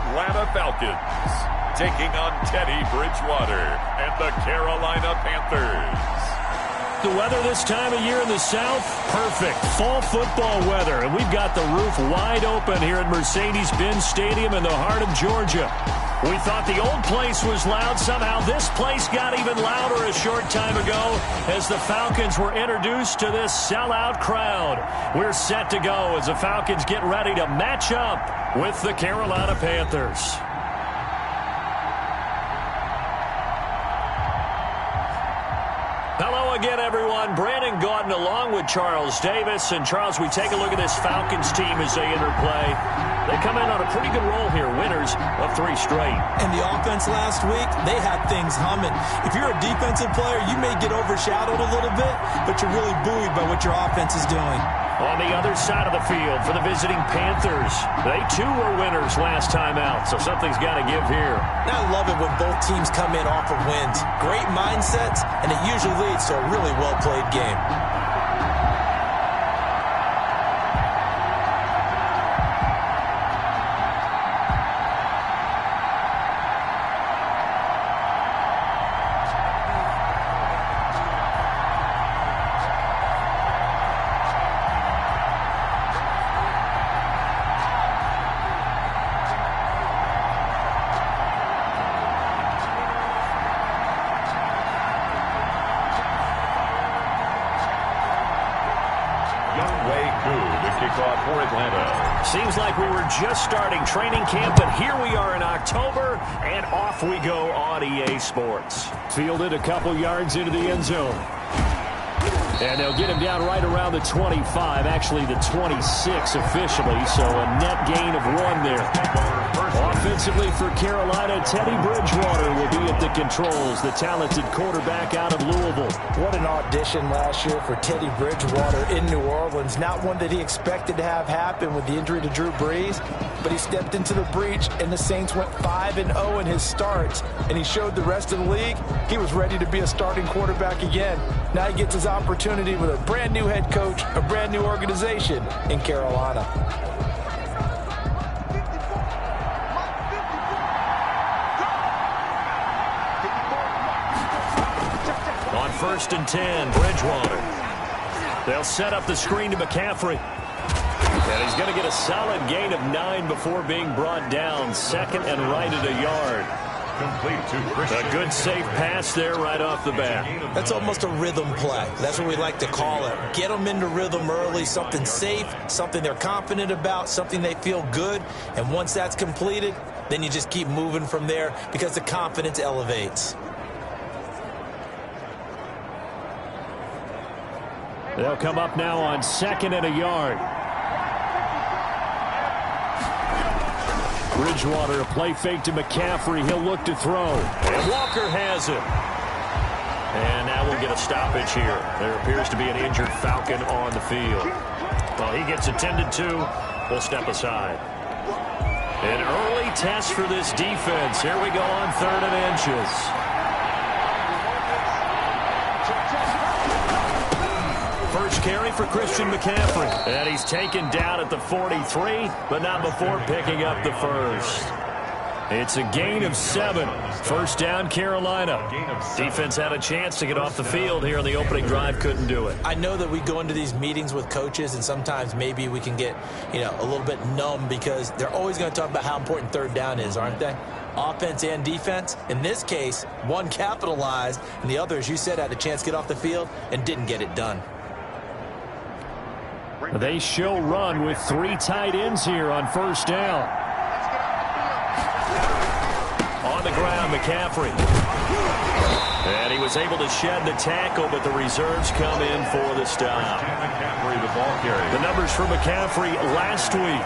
Atlanta Falcons, taking on Teddy Bridgewater and the Carolina Panthers. The weather this time of year in the South, perfect. Fall football weather, and we've got the roof wide open here at Mercedes-Benz Stadium in the heart of Georgia. We thought the old place was loud. Somehow this place got even louder a short time ago as the Falcons were introduced to this sellout crowd. We're set to go as the Falcons get ready to match up with the Carolina Panthers. Hello again, everyone. Brandon Gaudin along with Charles Davis. And, Charles, we take a look at this Falcons team as they enter play. They come in on a pretty good roll here, winners of 3 straight. And the offense last week, they had things humming. If you're a defensive player, you may get overshadowed a little bit, but you're really buoyed by what your offense is doing. On the other side of the field for the visiting Panthers, they too were winners last time out, so something's got to give here. I love it when both teams come in off of wins. Great mindsets, and it usually leads to a really well-played game. Seems like we were just starting training camp, but here we are in October, and off we go on EA Sports. Fielded a couple yards into the end zone. And they'll get him down right around the 25, actually the 26 officially, so a net gain of 1 there. Offensively for Carolina, Teddy Bridgewater will be at the controls, the talented quarterback out of Louisville. What an audition last year for Teddy Bridgewater in New Orleans. Not one that he expected to have happen with the injury to Drew Brees, but he stepped into the breach, and the Saints went 5-0 in his starts, and he showed the rest of the league he was ready to be a starting quarterback again. Now he gets his opportunity with a brand-new head coach, a brand-new organization in Carolina. On 1st and 10, Bridgewater. They'll set up the screen to McCaffrey. And he's going to get a solid gain of 9 before being brought down. Second and right at a yard. A good safe pass there right off the bat. That's almost a rhythm play. That's what we like to call it. Get them into rhythm early, something safe, something they're confident about, something they feel good. And once that's completed, then you just keep moving from there because the confidence elevates. They'll come up now on 2nd and a yard. Bridgewater, a play fake to McCaffrey. He'll look to throw. And Walker has it. And now we'll get a stoppage here. There appears to be an injured Falcon on the field. Well, he gets attended to. We'll step aside. An early test for this defense. Here we go on 3rd and inches. First carry for Christian McCaffrey. And he's taken down at the 43, but not before picking up the first. It's a gain of 7. First down, Carolina. Defense had a chance to get off the field here in the opening drive. Couldn't do it. I know that we go into these meetings with coaches, and sometimes maybe we can get, a little bit numb because they're always going to talk about how important 3rd down is, aren't they? Offense and defense. In this case, one capitalized, and the other, as you said, had a chance to get off the field and didn't get it done. They show run with 3 tight ends here on 1st down. On the ground, McCaffrey. And he was able to shed the tackle, but the reserves come in for the stop. The numbers for McCaffrey last week: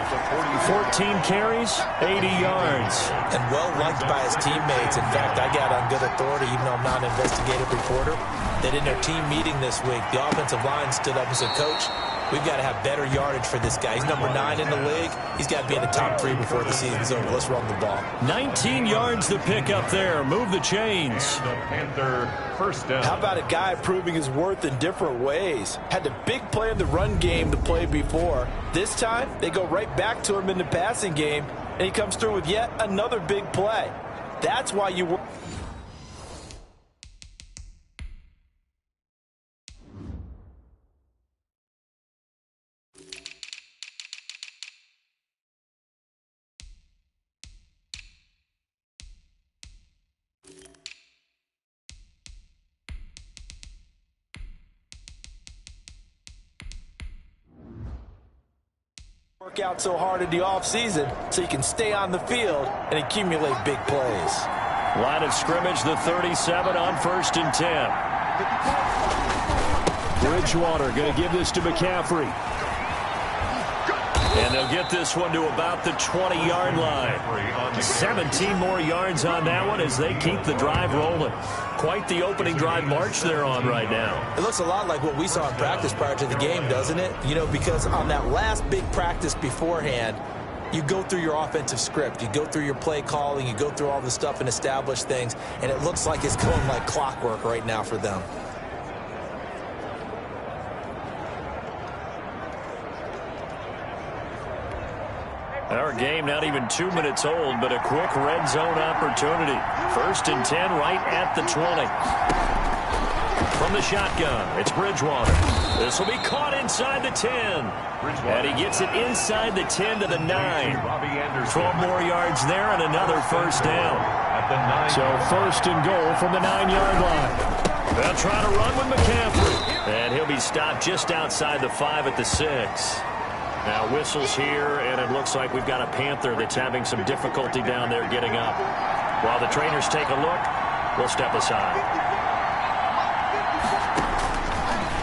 14 carries, 80 yards. And well-liked by his teammates. In fact, I got on good authority, even though I'm not an investigative reporter, that in their team meeting this week, the offensive line stood up and said, "Coach, we've got to have better yardage for this guy. He's number 9 in the league. He's got to be in the top 3 before the season's over. Let's run the ball." 19 yards to pick up there. Move the chains. Panther first down. How about a guy proving his worth in different ways? Had the big play in the run game the play before. This time, they go right back to him in the passing game. and he comes through with yet another big play. That's why you work out so hard in the offseason so you can stay on the field and accumulate big plays. Line of scrimmage, the 37 on 1st and 10. Bridgewater going to give this to McCaffrey. And they'll get this one to about the 20-yard line. 17 more yards on that one as they keep the drive rolling. Quite the opening drive march they're on right now. It looks a lot like what we saw in practice prior to the game, doesn't it? You know, because on that last big practice beforehand, you go through your offensive script. You go through your play calling. You go through all the stuff and establish things. And it looks like it's going like clockwork right now for them. Our game not even 2 minutes old, but a quick red zone opportunity. 1st and 10 right at the 20. From the shotgun, it's Bridgewater. This will be caught inside the 10. And he gets it inside the 10 to the 9. 12 more yards there and another first down. So 1st and goal from the 9-yard line. They'll try to run with McCaffrey. And he'll be stopped just outside the 5 at the 6. Now whistles here, and it looks like we've got a Panther that's having some difficulty down there getting up. While the trainers take a look, we'll step aside.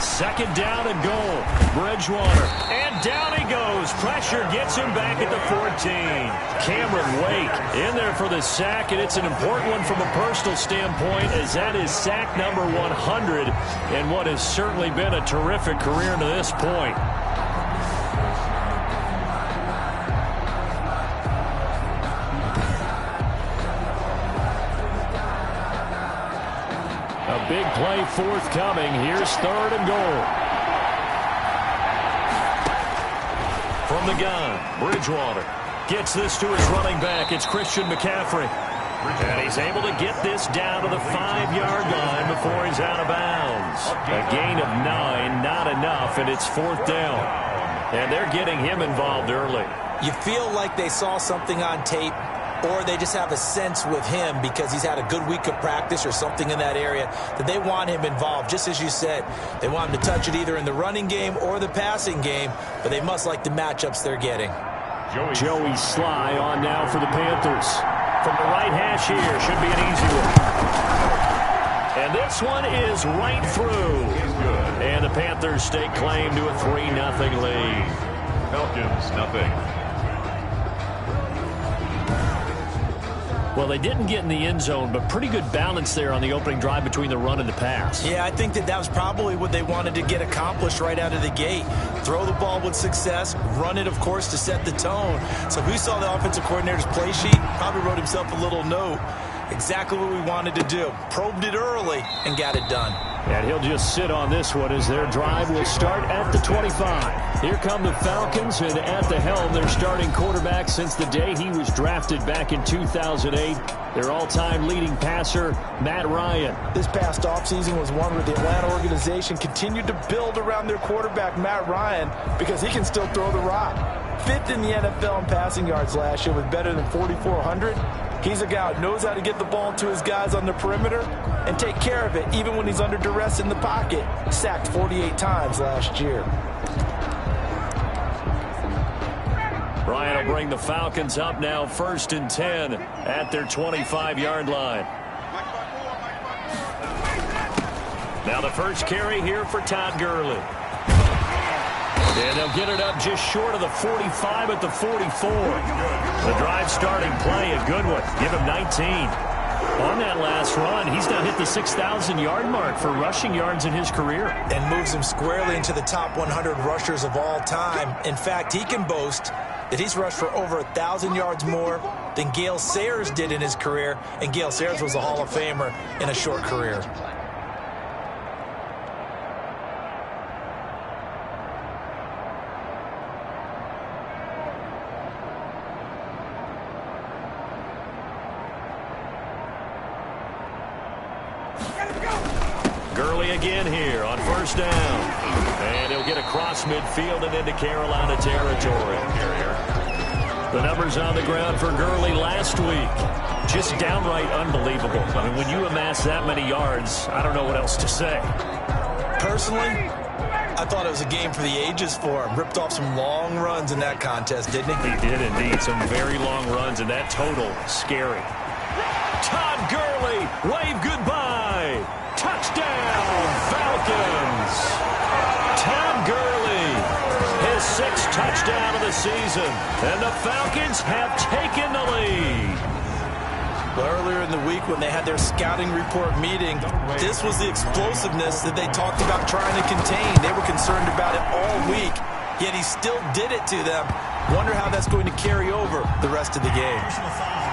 2nd down and goal. Bridgewater. And down he goes. Pressure gets him back at the 14. Cameron Wake in there for the sack, and it's an important one from a personal standpoint, as that is sack number 100 in what has certainly been a terrific career to this point. Big play forthcoming. Here's 3rd and goal. From the gun, Bridgewater gets this to his running back. It's Christian McCaffrey. And he's able to get this down to the 5-yard line before he's out of bounds. A gain of 9, not enough, and it's 4th down. And they're getting him involved early. You feel like they saw something on tape, or they just have a sense with him because he's had a good week of practice or something in that area that they want him involved. Just as you said, they want him to touch it either in the running game or the passing game, but they must like the matchups they're getting. Joey Sly on now for the Panthers. From the right hash here, should be an easy one. And this one is right through. And the Panthers stake claim to a 3-0 lead. Falcons, nothing. Well, they didn't get in the end zone, but pretty good balance there on the opening drive between the run and the pass. Yeah, I think that was probably what they wanted to get accomplished right out of the gate. Throw the ball with success, run it, of course, to set the tone. So who saw the offensive coordinator's play sheet? Probably wrote himself a little note. Exactly what we wanted to do. Probed it early and got it done. And he'll just sit on this one as their drive will start at the 25. Here come the Falcons, and at the helm, their starting quarterback since the day he was drafted back in 2008. Their all-time leading passer, Matt Ryan. This past offseason was one where the Atlanta organization continued to build around their quarterback, Matt Ryan, because he can still throw the rock. 5th in the NFL in passing yards last year with better than 4,400. He's a guy who knows how to get the ball to his guys on the perimeter and take care of it even when he's under duress in the pocket. Sacked 48 times last year. Ryan will bring the Falcons up now 1st and 10 at their 25-yard line. Now the first carry here for Todd Gurley. And they'll get it up just short of the 45 at the 44. The drive starting play, a good one. Give him 19. On that last run, he's now hit the 6,000-yard mark for rushing yards in his career. And moves him squarely into the top 100 rushers of all time. In fact, he can boast that he's rushed for over 1,000 yards more than Gale Sayers did in his career. And Gale Sayers was a Hall of Famer in a short career. kick in here on first down. And he'll get across midfield and into Carolina territory. The numbers on the ground for Gurley last week, just downright unbelievable. I mean, when you amass that many yards, I don't know what else to say. Personally, I thought it was a game for the ages for him. Ripped off some long runs in that contest, didn't he? He did indeed. Some very long runs, and that total, scary. Todd Gurley, wave goodbye. Touchdown, Falcons. Todd Gurley, his 6th touchdown of the season, and the Falcons have taken the lead. Well, earlier in the week when they had their scouting report meeting, this was the explosiveness that they talked about trying to contain. They were concerned about it all week, yet he still did it to them. Wonder how that's going to carry over the rest of the game.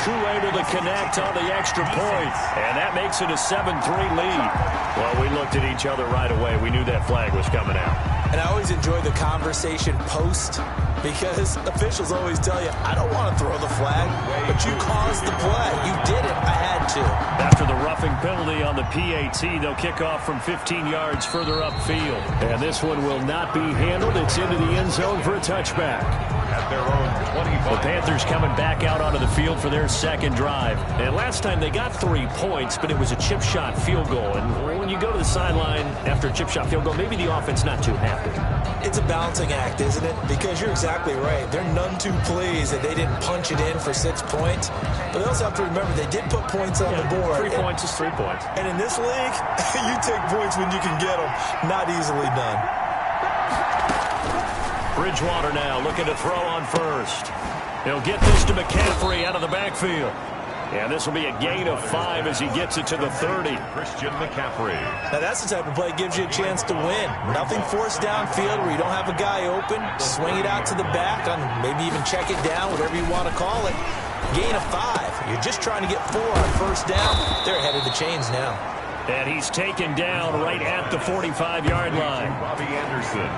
Koo able to connect on the extra point, and that makes it a 7-3 lead. Well, we looked at each other right away. We knew that flag was coming out. And I always enjoy the conversation post, because officials always tell you, I don't want to throw the flag, but you caused the play. You did it. I had to. After the roughing penalty on the PAT, they'll kick off from 15 yards further upfield. And this one will not be handled. It's into the end zone for a touchback. At their own 25. The Panthers coming back out onto the field for their second drive. And last time they got 3 points, but it was a chip shot field goal. And when you go to the sideline after a chip shot field goal, maybe the offense not too happy. It's a balancing act, isn't it? Because you're exactly right. They're none too pleased that they didn't punch it in for 6 points. But they also have to remember they did put points on the board. 3 points is 3 points. And in this league, you take points when you can get them. Not easily done. Bridgewater now looking to throw on first. He'll get this to McCaffrey out of the backfield. And this will be a gain of 5 as he gets it to the 30. Christian McCaffrey. Now that's the type of play that gives you a chance to win. Nothing forced downfield where you don't have a guy open. Swing it out to the back, and maybe even check it down, whatever you want to call it. Gain of 5. You're just trying to get 4 on first down. They're ahead of the chains now. And he's taken down right at the 45-yard line. Bobby Anderson.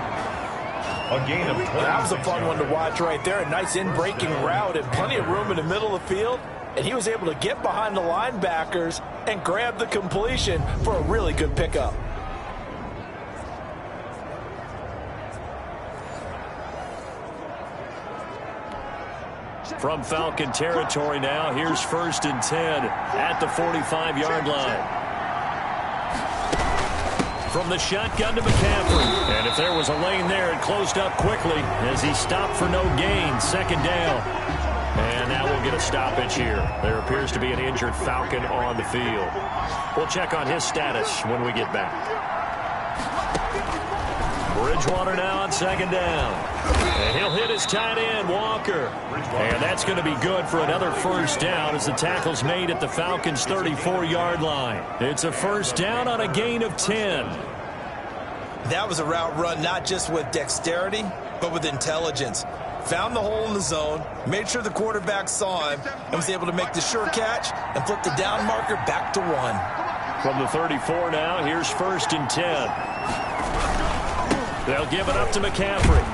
A gain of 20. That was a fun one to watch right there. A nice in-breaking route and plenty of room in the middle of the field. And he was able to get behind the linebackers and grab the completion for a really good pickup. From Falcon territory now, here's 1st and 10 at the 45-yard line. From the shotgun to McCaffrey. And if there was a lane there, it closed up quickly as he stopped for no gain. 2nd down. And now we'll get a stoppage here. There appears to be an injured Falcon on the field. We'll check on his status when we get back. Bridgewater now on 2nd down. And he'll hit his tight end, Walker. And that's going to be good for another first down as the tackle's made at the Falcons' 34-yard line. It's a first down on a gain of 10. That was a route run not just with dexterity, but with intelligence. Found the hole in the zone, made sure the quarterback saw him, and was able to make the sure catch and flip the down marker back to 1. From the 34 now, here's 1st and 10. They'll give it up to McCaffrey.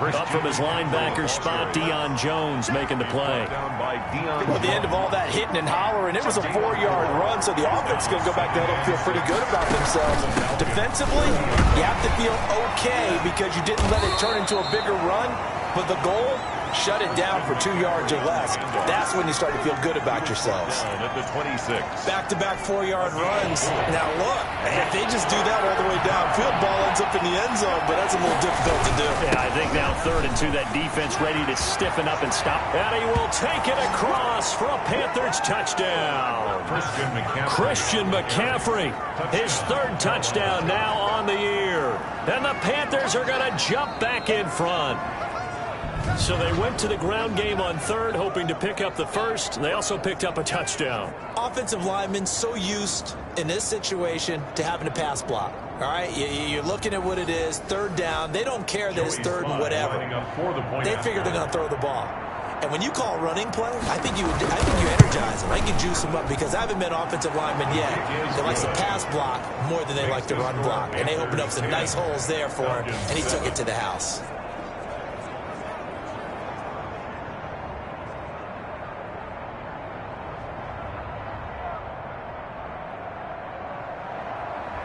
Up from his linebacker spot, Deion Jones making the play. At the end of all that hitting and hollering, it was a 4-yard run, so the offense is going to go back there and feel pretty good about themselves. Defensively, you have to feel okay because you didn't let it turn into a bigger run, but the goal, shut it down for 2 yards or less. That's when you start to feel good about yourselves. At the 26. Back-to-back 4-yard runs. Now look, if they just do that all the way downfield, ball ends up in the end zone, but that's a little difficult to do. Yeah, I think now 3rd and 2, that defense ready to stiffen up and stop. And he will take it across for a Panthers touchdown. Christian McCaffrey, his 3rd touchdown now on the year. And the Panthers are going to jump back in front. So they went to the ground game on 3rd, hoping to pick up the 1st. They also picked up a touchdown. Offensive linemen so used in this situation to having to pass block. All right, you're looking at what it is, 3rd down. They don't care that it's 3rd and whatever. They figure they're going to throw the ball. And when you call running play, I think you energize them. I think you juice them up because I haven't met offensive linemen yet that likes to pass block more than they like to run block. And they opened up some nice holes there for him, and he took it to the house.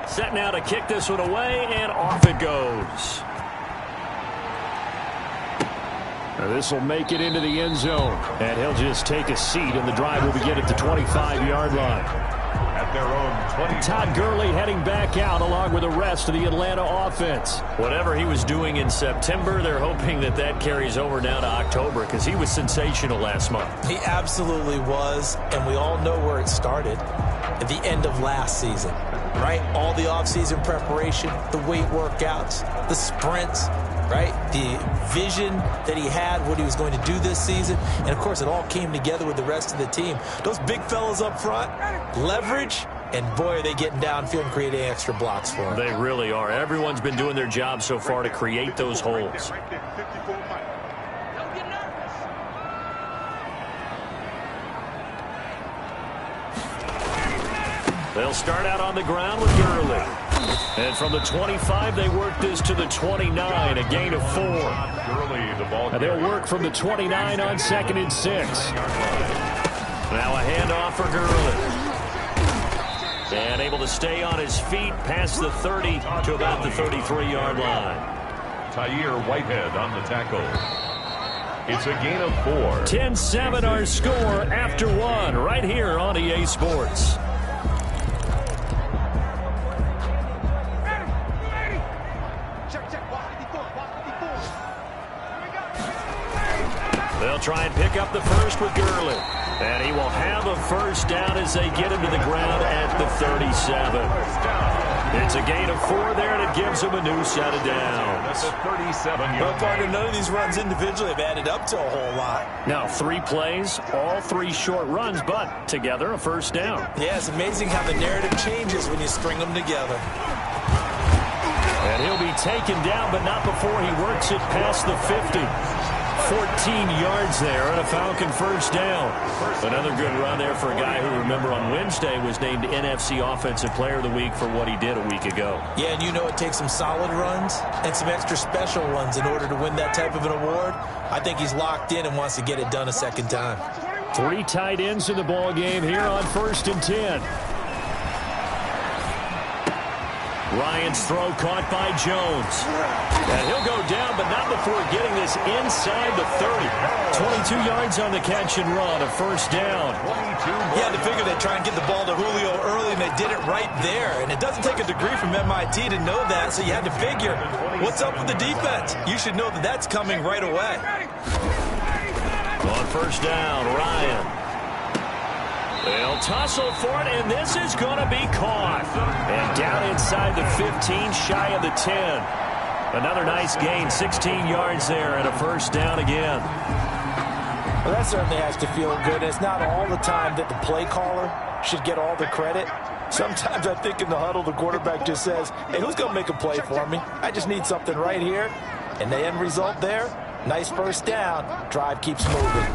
Set now to kick this one away, and off it goes. This will make it into the end zone, and he'll just take a seat, and the drive will begin at the 25-yard line. At their own 20. Todd Gurley heading back out along with the rest of the Atlanta offense. Whatever he was doing in September, they're hoping that that carries over now to October because he was sensational last month. He absolutely was, and we all know where it started at the end of last season, right? All the offseason preparation, the weight workouts, the sprints, right? The vision that he had, what he was going to do this season. And, of course, it all came together with the rest of the team. Those big fellas up front, leverage, and, boy, are they getting downfield and creating extra blocks for him. They really are. Everyone's been doing their job so far to create those holes. They'll start out on the ground with Gurley. And from the 25, they work this to the 29, a gain of 4. And they'll work from the 29 on 2nd and 6. Now a handoff for Gurley. And able to stay on his feet past the 30 to about the 33-yard line. Tyre Whitehead on the tackle. It's a gain of 4. 10-7 our score after 1 right here on EA Sports. They'll try and pick up the first with Gurley. And he will have a first down as they get him to the ground at the 37. It's a gain of 4 there, and it gives him a new set of downs. Well, partner, none of these runs individually have added up to a whole lot. Now, 3 plays, all 3 short runs, but together a first down. Yeah, it's amazing how the narrative changes when you string them together. And he'll be taken down, but not before he works it past the 50. 14 yards there and a Falcon first down. Another good run there for a guy who, remember, on Wednesday was named NFC Offensive Player of the Week for what he did a week ago. Yeah, and you know it takes some solid runs and some extra special ones in order to win that type of an award. I think he's locked in and wants to get it done a second time. 3 tight ends in the ball game here on 1st and 10. Ryan's throw caught by Jones. And he'll go down, but not before getting this inside the 30. 22 yards on the catch and run, a first down. Yeah, they figure they'd try and get the ball to Julio early, and they did it right there. And it doesn't take a degree from MIT to know that, so you had to figure, what's up with the defense? You should know that that's coming right away. On first down, Ryan. They'll tussle for it, and this is going to be caught. And down inside the 15, shy of the 10. Another nice gain, 16 yards there, and a first down again. Well, that certainly has to feel good. It's not all the time that the play caller should get all the credit. Sometimes I think in the huddle, the quarterback just says, hey, who's going to make a play for me? I just need something right here. And the end result there, nice first down. Drive keeps moving.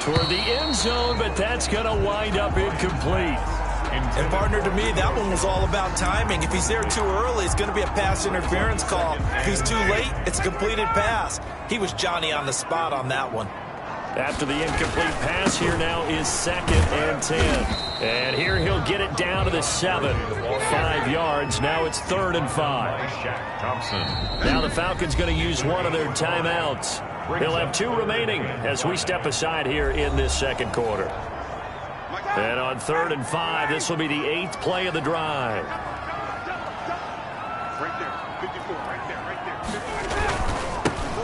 Toward the end zone, but that's going to wind up incomplete. And, partner, to me, that one was all about timing. If he's there too early, it's going to be a pass interference call. If he's too late, it's a completed pass. He was Johnny on the spot on that one. After the incomplete pass, here now is 2nd and 10. And here he'll get it down to the 7. 5 yards. Now it's 3rd and 5. Now the Falcons going to use one of their timeouts. He'll have 2 remaining as we step aside here in this second quarter. And on 3rd and 5, this will be the 8th play of the drive.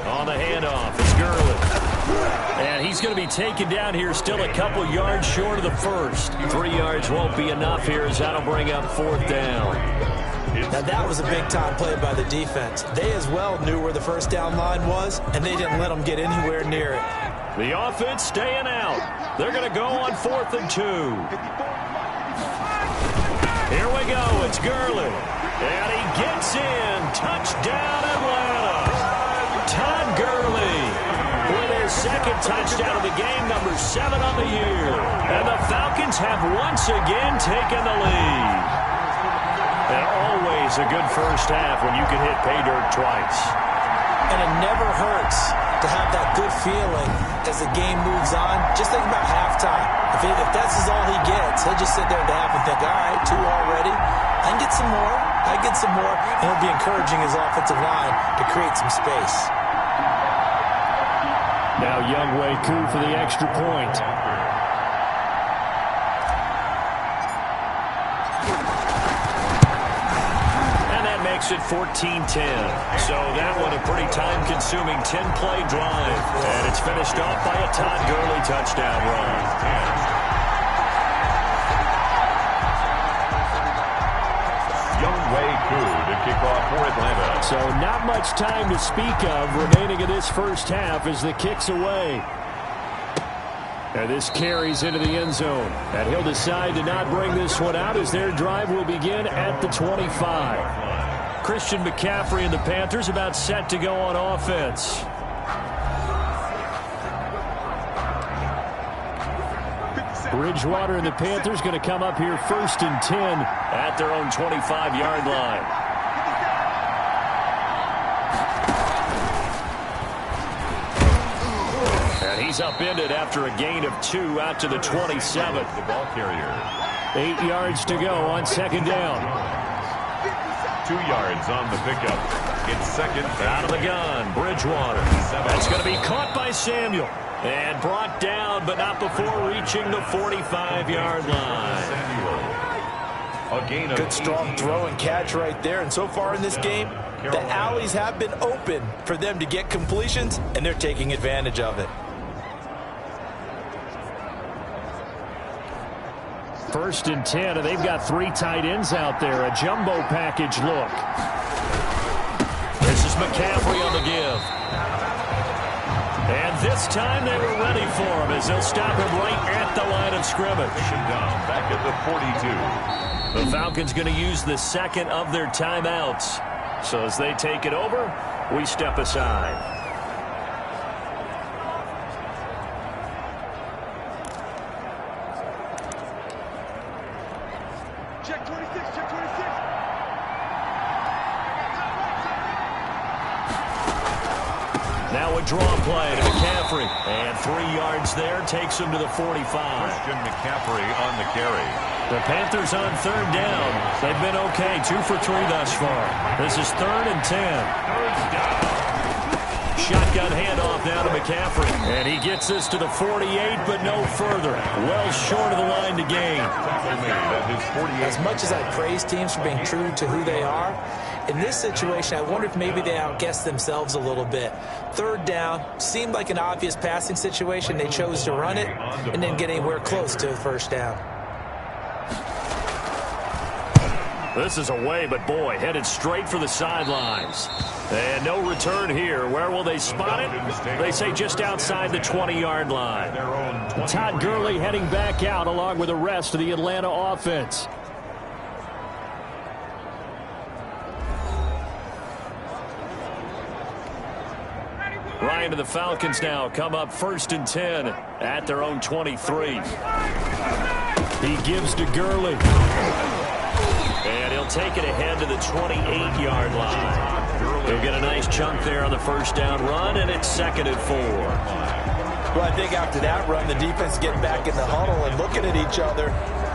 On the handoff, it's Gurley. And he's going to be taken down here, still a couple yards short of the first. 3 yards won't be enough here as that'll bring up 4th down. Now, that was a big-time play by the defense. They as well knew where the first down line was, and they didn't let them get anywhere near it. The offense staying out. They're going to go on 4th and 2. Here we go. It's Gurley. And he gets in. Touchdown, Atlanta. Todd Gurley with his 2nd touchdown of the game, number 7 on the year. And the Falcons have once again taken the lead. And always a good first half when you can hit pay dirt twice. And it never hurts to have that good feeling as the game moves on. Just think about halftime. If that's all he gets, he'll just sit there at the half and think, all right, 2 already. I can get some more. And he'll be encouraging his offensive line to create some space. Now Younghoe Koo for the extra point. Makes it 14-10. So that one a pretty time-consuming 10-play drive. And it's finished off by a Todd Gurley touchdown run. Younghoe Koo to kick off for Atlanta. So not much time to speak of remaining in this first half as the kick's away. And this carries into the end zone. And he'll decide to not bring this one out as their drive will begin at the 25. Christian McCaffrey and the Panthers about set to go on offense. Bridgewater and the Panthers going to come up here 1st and 10 at their own 25-yard line. And he's upended after a gain of 2 out to the 27. The ball carrier. 8 yards to go on 2nd down. 2 yards on the pickup. It's 2nd. Out of the gun, Bridgewater. That's going to be caught by Samuel. And brought down, but not before reaching the 45-yard line. A gain of good strong throw and catch right there. And so far in this game, the alleys have been open for them to get completions, and they're taking advantage of it. 1st and 10, and they've got 3 tight ends out there. A jumbo package look. This is McCaffrey on the give. And this time they were ready for him as they'll stop him right at the line of scrimmage. Back at the 42. The Falcons going to use the 2nd of their timeouts. So as they take it over, we step aside. Now a draw play to McCaffrey. And 3 yards there takes him to the 45. Christian McCaffrey on the carry. The Panthers on 3rd down. They've been okay. 2 for 3 thus far. This is 3rd and 10. Shotgun handoff now to McCaffrey. And he gets this to the 48, but no further. Well short of the line to gain. As much as I praise teams for being true to who they are, in this situation, I wonder if maybe they outguessed themselves a little bit. 3rd down seemed like an obvious passing situation. They chose to run it and didn't get anywhere close to the 1st down. This is away, but boy, headed straight for the sidelines. And no return here. Where will they spot it? They say just outside the 20-yard line. Todd Gurley heading back out along with the rest of the Atlanta offense. Ryan to the Falcons now come up 1st and 10 at their own 23. He gives to Gurley. And he'll take it ahead to the 28-yard line. He'll get a nice chunk there on the 1st down run, and it's 2nd and 4. Well, I think after that run, the defense getting back in the huddle and looking at each other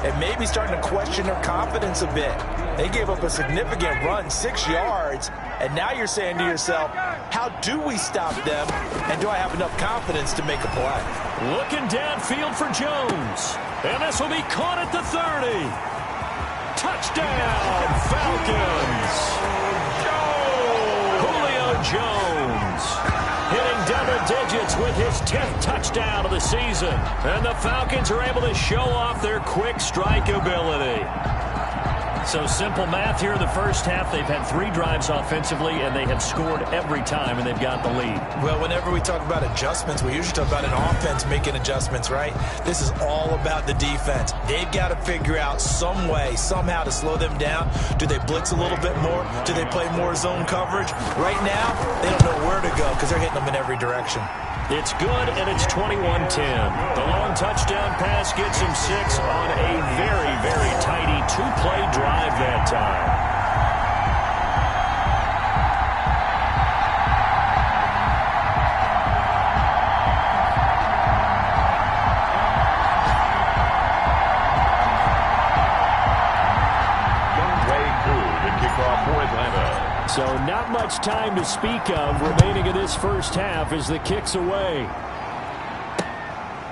and maybe starting to question their confidence a bit. They gave up a significant run, 6 yards, and now you're saying to yourself, how do we stop them, and do I have enough confidence to make a play? Looking downfield for Jones, and this will be caught at the 30. Touchdown, Falcons! Julio Jones hitting double digits with his 10th touchdown of the season. And the Falcons are able to show off their quick strike ability. So simple math here in the first half. They've had 3 drives offensively, and they have scored every time, and they've got the lead. Well, whenever we talk about adjustments, we usually talk about an offense making adjustments, right? This is all about the defense. They've got to figure out some way, somehow to slow them down. Do they blitz a little bit more? Do they play more zone coverage? Right now, they don't know where to go because they're hitting them in every direction. It's good, and it's 21-10. The long touchdown pass gets him 6 on a very, very tidy 2-play drive that time. So not much time to speak of remaining in this first half as the kick's away.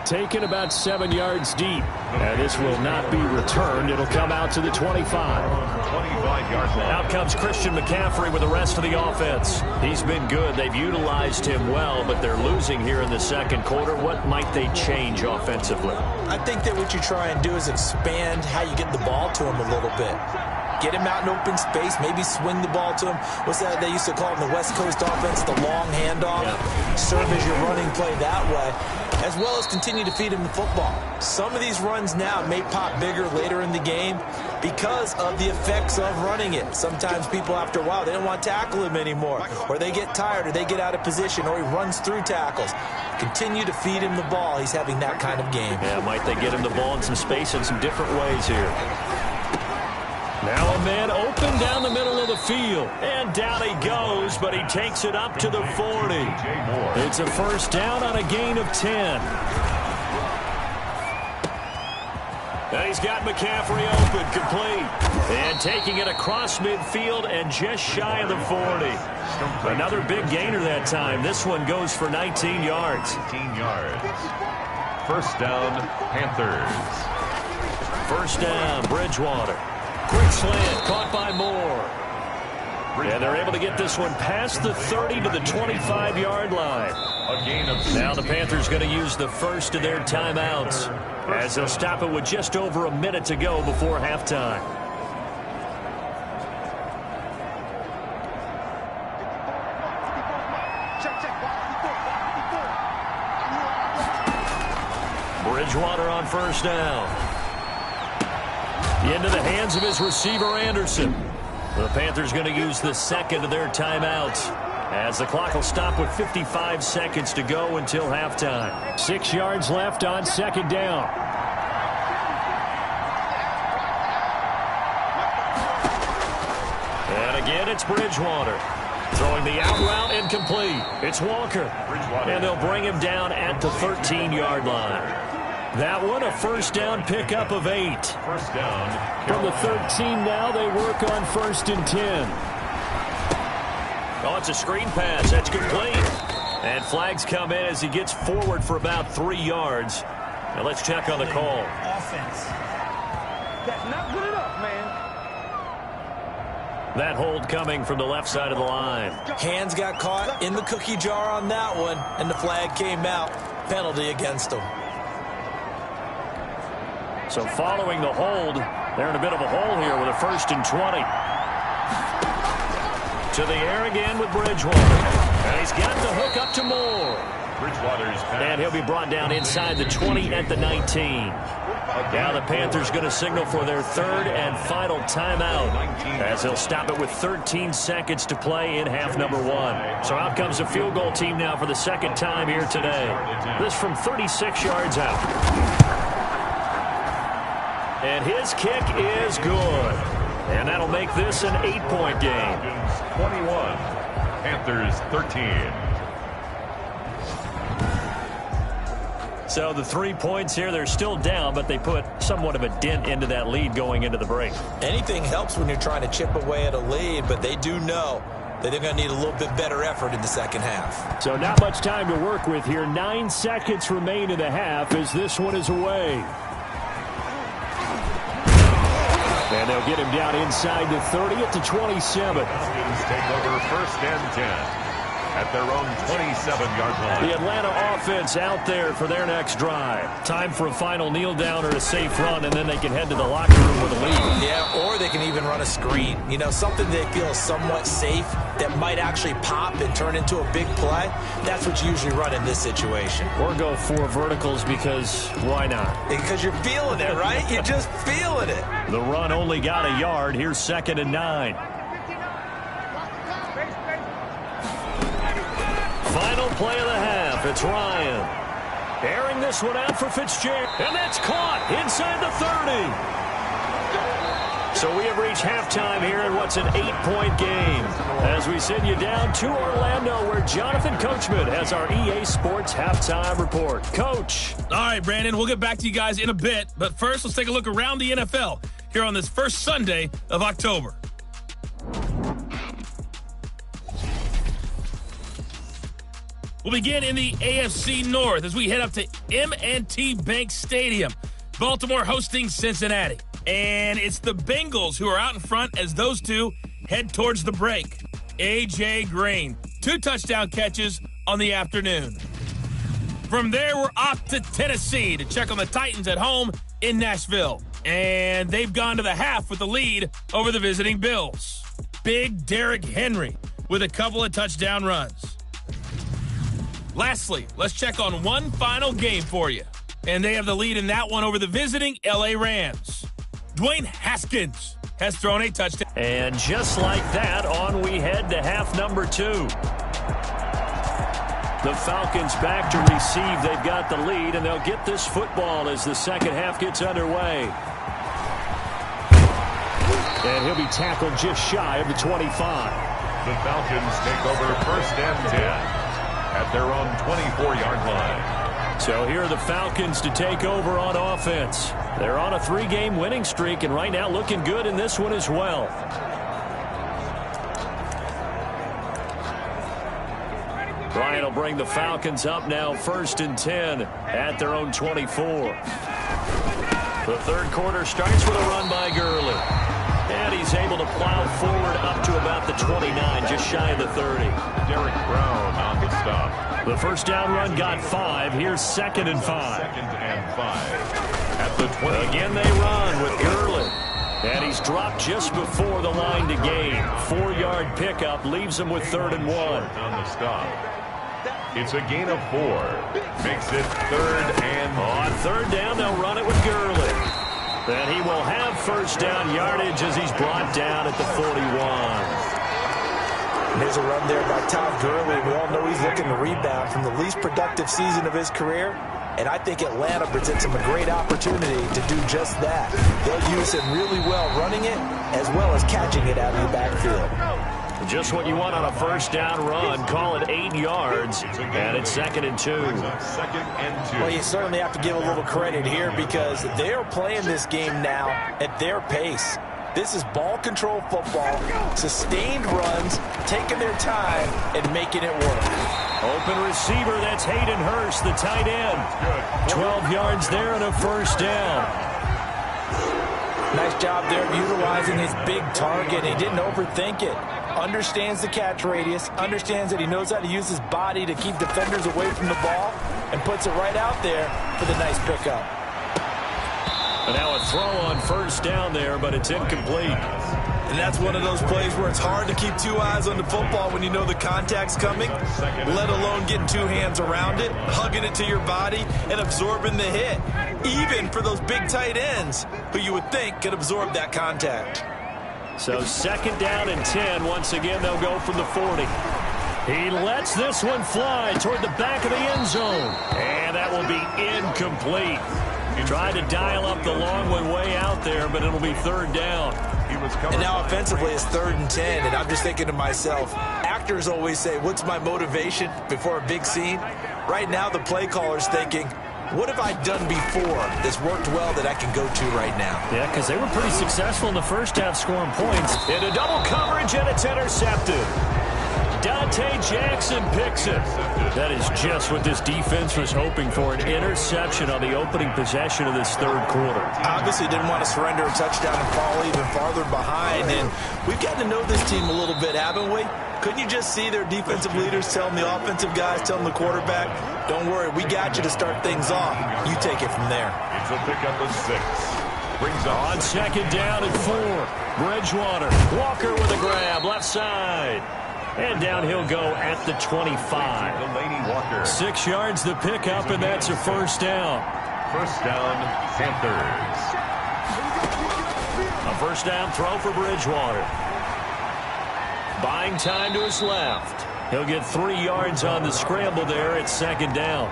Taken about 7 yards deep. And this will not be returned. It'll come out to the 25. 25-yard line. Out comes Christian McCaffrey with the rest of the offense. He's been good. They've utilized him well, but they're losing here in the second quarter. What might they change offensively? I think that what you try and do is expand how you get the ball to him a little bit. Get him out in open space, maybe swing the ball to him. What's that they used to call in the West Coast offense, the long handoff? Yeah. Serve as your running play that way, as well as continue to feed him the football. Some of these runs now may pop bigger later in the game because of the effects of running it. Sometimes people, after a while, they don't want to tackle him anymore, or they get tired, or they get out of position, or he runs through tackles. Continue to feed him the ball. He's having that kind of game. Yeah, might they get him the ball in some space in some different ways here. Now a man open down the middle of the field. And down he goes, but he takes it up to the 40. It's a first down on a gain of 10. And he's got McCaffrey open, complete. And taking it across midfield and just shy of the 40. Another big gainer that time. This one goes for 19 yards. 19 yards. First down, Panthers. First down, Bridgewater. Quick slant, caught by Moore. And they're able to get this one past the 30 to the 25-yard line. A gain of 6. Now the Panthers going to use the first of their timeouts as they'll stop it with just over a minute to go before halftime. Bridgewater on first down. Into the hands of his receiver, Anderson. The Panthers going to use the second of their timeouts as the clock will stop with 55 seconds to go until halftime. 6 yards left on second down. And again, it's Bridgewater. Throwing the out route incomplete. It's Walker. And they'll bring him down at the 13-yard line. That one, a first down pickup of 8. First down. From the 13 now, they work on first and 10. Oh, it's a screen pass. That's complete. And flags come in as he gets forward for about 3 yards. Now let's check on the call. Offense. That's not good enough, man. That hold coming from the left side of the line. Hands got caught in the cookie jar on that one, and the flag came out. Penalty against him. So following the hold, they're in a bit of a hole here with a first and 20. To the air again with Bridgewater. And he's got the hook up to Moore. Bridgewater's pass. And he'll be brought down inside the 20 at the 19. Now the Panthers going to signal for their third and final timeout as they'll stop it with 13 seconds to play in half number 1. So out comes the field goal team now for the second time here today. This from 36 yards out. And his kick is good. And that'll make this an 8-point game. 21, Panthers 13. So the 3 points here, they're still down, but they put somewhat of a dent into that lead going into the break. Anything helps when you're trying to chip away at a lead, but they do know that they're going to need a little bit better effort in the second half. So not much time to work with here. 9 seconds remain in the half as this one is away. And they'll get him down inside the 30 at the 27. Falcons take over first and 10 at their own 27-yard line. The Atlanta offense out there for their next drive. Time for a final kneel down or a safe run, and then they can head to the locker room with a lead. Yeah, or they can even run a screen. You know, something they feel somewhat safe that might actually pop and turn into a big play. That's what you usually run in this situation. Or go 4 verticals because why not? Because you're feeling it, right? You're just feeling it. The run only got a yard. Here's 2nd and 9. Final play of the half. It's Ryan. Airing this one out for Fitzgerald. And that's caught inside the 30. So we have reached halftime here in what's an 8-point game. As we send you down to Orlando where Jonathan Coachman has our EA Sports halftime report. Coach. All right, Brandon, we'll get back to you guys in a bit. But first, let's take a look around the NFL. Here on this first Sunday of October. We'll begin in the AFC North as we head up to M&T Bank Stadium. Baltimore hosting Cincinnati. And it's the Bengals who are out in front as those two head towards the break. A.J. Green, 2 touchdown catches on the afternoon. From there, we're off to Tennessee to check on the Titans at home in Nashville. And they've gone to the half with the lead over the visiting Bills. Big Derrick Henry with a couple of touchdown runs. Lastly, let's check on one final game for you. And they have the lead in that one over the visiting L.A. Rams. Dwayne Haskins has thrown a touchdown. And just like that, on we head to half number 2. The Falcons back to receive. They've got the lead, and they'll get this football as the second half gets underway. And he'll be tackled just shy of the 25. The Falcons take over first and 10 at their own 24-yard line. So here are the Falcons to take over on offense. They're on a 3-game winning streak, and right now looking good in this one as well. Bryant will bring the Falcons up now first and 10 at their own 24. The third quarter starts with a run by Gurley. And he's able to plow forward up to about the 29, just shy of the 30. Derek Brown on the stop. The first down run got 5. Here's 2nd and 5. 2nd and 5. At the 20. Again they run with Gurley. And he's dropped just before the line to gain. 4-yard pickup leaves him with 3rd and 1. On the stop. It's a gain of 4. Makes it 3rd and... On 3rd down, they'll run it with Gurley. And he will have first down yardage as he's brought down at the 41. And there's a run there by Todd Gurley. We all know he's looking to rebound from the least productive season of his career. And I think Atlanta presents him a great opportunity to do just that. They'll use him really well running it as well as catching it out of the backfield. Just what you want on a first down run. Call it 8 yards, and it's 2nd and 2. 2nd and 2. Well, you certainly have to give a little credit here because they are playing this game now at their pace. This is ball control football, sustained runs, taking their time, and making it work. Open receiver, that's Hayden Hurst, the tight end. 12 yards there and a first down. Nice job there of utilizing his big target. He didn't overthink it. Understands the catch radius, understands that he knows how to use his body to keep defenders away from the ball, and puts it right out there for the nice pickup. And now a throw on first down there, but it's incomplete. And that's one of those plays where it's hard to keep 2 eyes on the football when you know the contact's coming, let alone getting 2 hands around it, hugging it to your body, and absorbing the hit, even for those big tight ends who you would think could absorb that contact. So 2nd down and 10. Once again, they'll go from the 40. He lets this one fly toward the back of the end zone. And that will be incomplete. He tried to dial up the long one way out there, but it'll be 3rd down. And now offensively it's 3rd and 10, and I'm just thinking to myself, actors always say, what's my motivation before a big scene? Right now the play caller's thinking, what have I done before that's worked well that I can go to right now? Yeah, because they were pretty successful in the first half scoring points. Into double coverage, and it's intercepted. Dante Jackson picks it. That is just what this defense was hoping for, an interception on the opening possession of this 3rd quarter. Obviously didn't want to surrender a touchdown and fall even farther behind, and we've gotten to know this team a little bit, haven't we? Couldn't you just see their defensive leaders telling the offensive guys, telling the quarterback, don't worry, we got you to start things off. You take it from there. It's a pickup of 6. Brings up on 2nd down and 4. Bridgewater. Walker with a grab, left side. And down he'll go at the 25. Delaney Walker. 6 yards the pickup, and that's a first down. First down, Panthers. A first down throw for Bridgewater. Buying time to his left. He'll get 3 yards on the scramble there at 2nd down.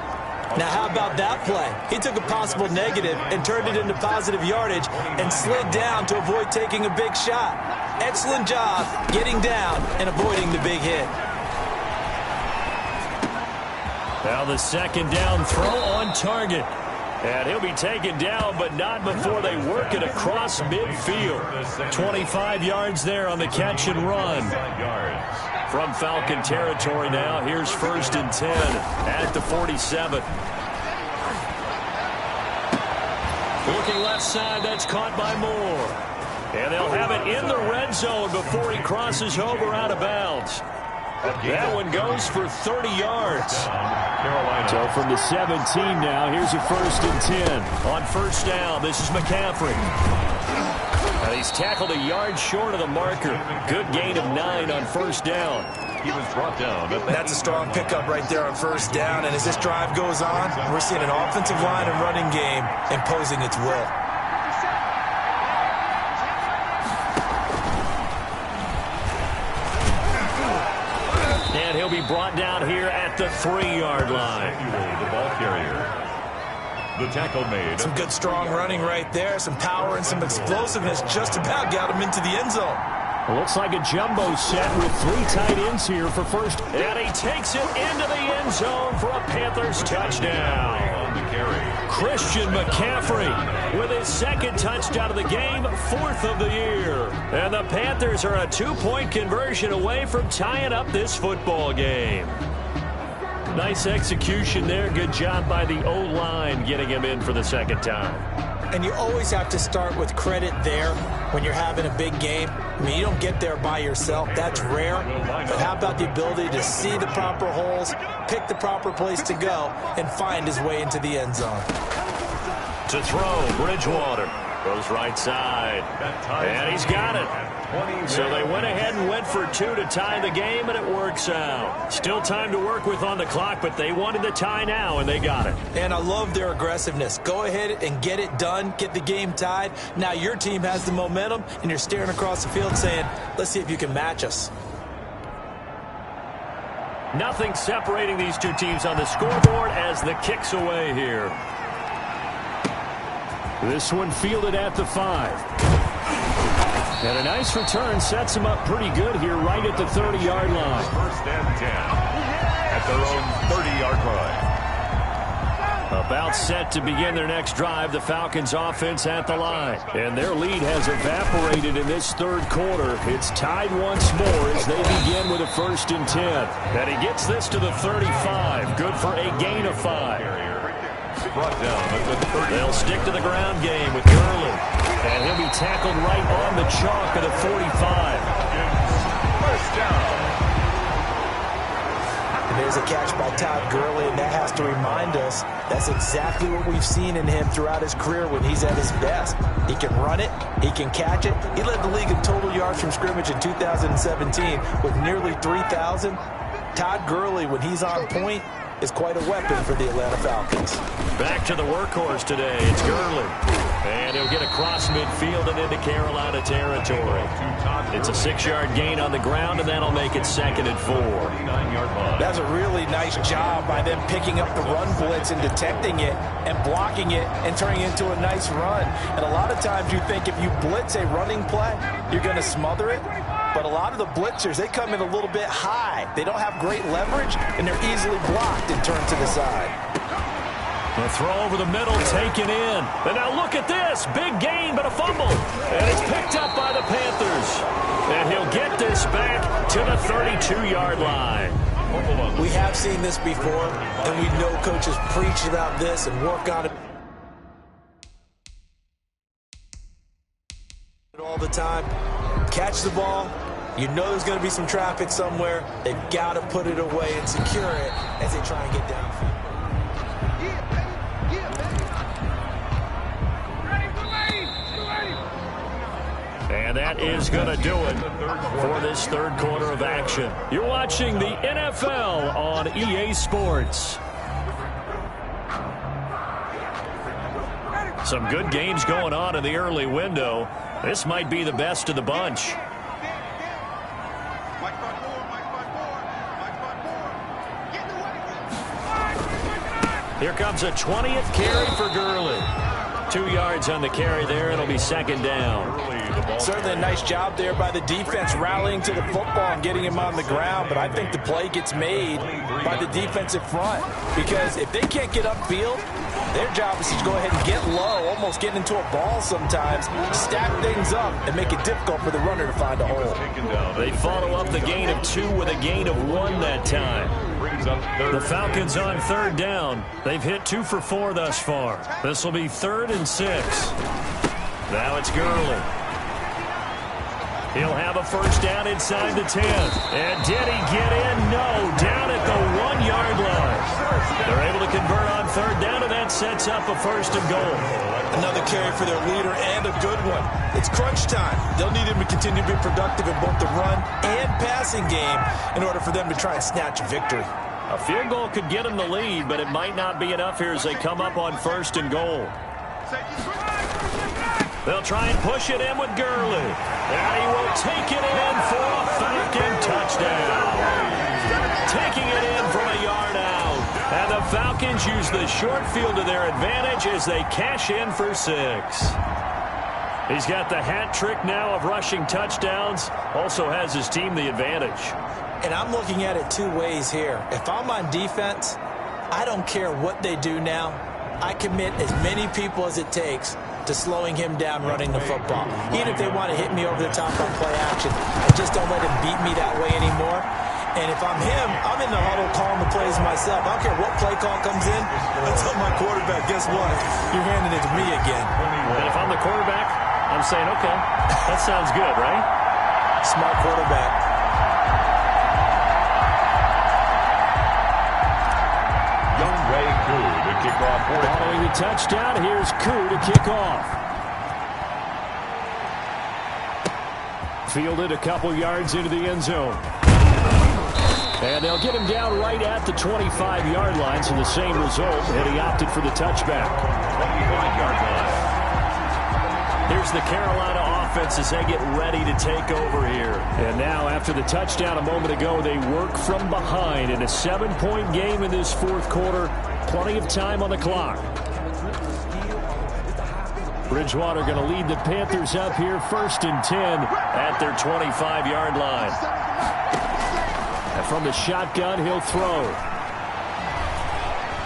Now, how about that play? He took a possible negative and turned it into positive yardage and slid down to avoid taking a big shot. Excellent job getting down and avoiding the big hit. Now the 2nd down throw on target. And he'll be taken down, but not before they work it across midfield. 25 yards there on the catch and run. From Falcon territory now, here's 1st and 10 at the 47. Looking left side, that's caught by Moore. And they'll have it in the red zone before he crosses over out of bounds. That one goes for 30 yards. So from the 17 now, here's a 1st and 10. On 1st down, this is McCaffrey. And he's tackled a yard short of the marker. Good gain of 9 on 1st down. He was brought down. That's a strong pickup right there on 1st down. And as this drive goes on, we're seeing an offensive line and running game imposing its will. And he'll be brought down here at the 3-yard line. The ball carrier. The tackle made. Some good strong running right there. Some power and some explosiveness. Just about got him into the end zone. It looks like a jumbo set with 3 tight ends here for 1st. And he takes it into the end zone for a Panthers touchdown. Christian McCaffrey with his 2nd touchdown of the game, 4th of the year. And the Panthers are a 2-point conversion away from tying up this football game. Nice execution there. Good job by the O-line getting him in for the 2nd time. And you always have to start with credit there when you're having a big game. I mean, you don't get there by yourself. That's rare. But how about the ability to see the proper holes, pick the proper place to go, and find his way into the end zone? To throw, Bridgewater goes right side. And he's got it. So they went ahead and went for 2 to tie the game, and it works out. Still time to work with on the clock, but they wanted the tie now, and they got it. And I love their aggressiveness. Go ahead and get it done, get the game tied. Now your team has the momentum, and you're staring across the field saying, let's see if you can match us. Nothing separating these two teams on the scoreboard as the kick's away here. This one fielded at the 5. And a nice return sets him up pretty good here right at the 30-yard line. 1st and 10 at their own 30-yard line. About set to begin their next drive, the Falcons offense at the line. And their lead has evaporated in this 3rd quarter. It's tied once more as they begin with a 1st and 10. And he gets this to the 35. Good for a gain of 5. Brought down at the 30. They'll stick to the ground game with Gurley. And he'll be tackled right on the chalk at the 45. 1st down. And there's a catch by Todd Gurley, and that has to remind us that's exactly what we've seen in him throughout his career when he's at his best. He can run it. He can catch it. He led the league in total yards from scrimmage in 2017 with nearly 3,000. Todd Gurley, when he's on point, is quite a weapon for the Atlanta Falcons. Back to the workhorse today. It's Gurley. And he'll get across midfield and into Carolina territory. It's a 6-yard gain on the ground, and that'll make it 2nd and 4. That's a really nice job by them picking up the run blitz and detecting it and blocking it and turning it into a nice run. And a lot of times you think if you blitz a running play, you're going to smother it. But a lot of the blitzers, they come in a little bit high. They don't have great leverage, and they're easily blocked and turned to the side. The throw over the middle, taken in. And now look at this. Big gain, but a fumble. And it's picked up by the Panthers. And he'll get this back to the 32-yard line. We have seen this before, and we know coaches preach about this and work on it all the time. Catch the ball. You know there's going to be some traffic somewhere. They've got to put it away and secure it as they try and get downfield. And that is going to do it for this 3rd quarter of action. You're watching the NFL on EA Sports. Some good games going on in the early window. This might be the best of the bunch. Here comes a 20th carry for Gurley. 2 yards on the carry there. It'll be 2nd down. Certainly a nice job there by the defense rallying to the football and getting him on the ground, but I think the play gets made by the defensive front because if they can't get upfield, Their job is to go ahead and get low, almost get into a ball sometimes, stack things up, and make it difficult for the runner to find a hole. They follow up the gain of 2 with a gain of 1 that time. The Falcons on 3rd down. They've hit 2 for 4 thus far. This will be 3rd and 6. Now it's Gurley. He'll have a first down inside the 10. And did he get in? No, down at the 1-yard line. They're able to convert on 3rd down, and that sets up a 1st and goal. Another carry for their leader and a good one. It's crunch time. They'll need him to continue to be productive in both the run and passing game in order for them to try and snatch a victory. A field goal could get them the lead, but it might not be enough here as they come up on 1st and goal. They'll try and push it in with Gurley. And he will take it in for a Falcon touchdown. Taking it in from a yard out. And the Falcons use the short field to their advantage as they cash in for 6. He's got the hat trick now of rushing touchdowns. Also has his team the advantage. And I'm looking at it 2 ways here. If I'm on defense, I don't care what they do now. I commit as many people as it takes to slowing him down running the football. Even if they want to hit me over the top on play action, I just don't let him beat me that way anymore. And if I'm him, I'm in the huddle calling the plays myself. I don't care what play call comes in. I tell my quarterback, guess what? You're handing it to me again. And if I'm the quarterback, I'm saying, okay, that sounds good, right? Smart quarterback. Following the touchdown, here's Koo to kick off. Fielded a couple yards into the end zone. And they'll get him down right at the 25-yard line, so the same result, and he opted for the touchback. 25-yard line. Here's the Carolina offense as they get ready to take over here. And now, after the touchdown a moment ago, they work from behind in a 7-point game in this 4th quarter. Plenty of time on the clock. Bridgewater going to lead the Panthers up here 1st and 10 at their 25-yard line. And from the shotgun, he'll throw.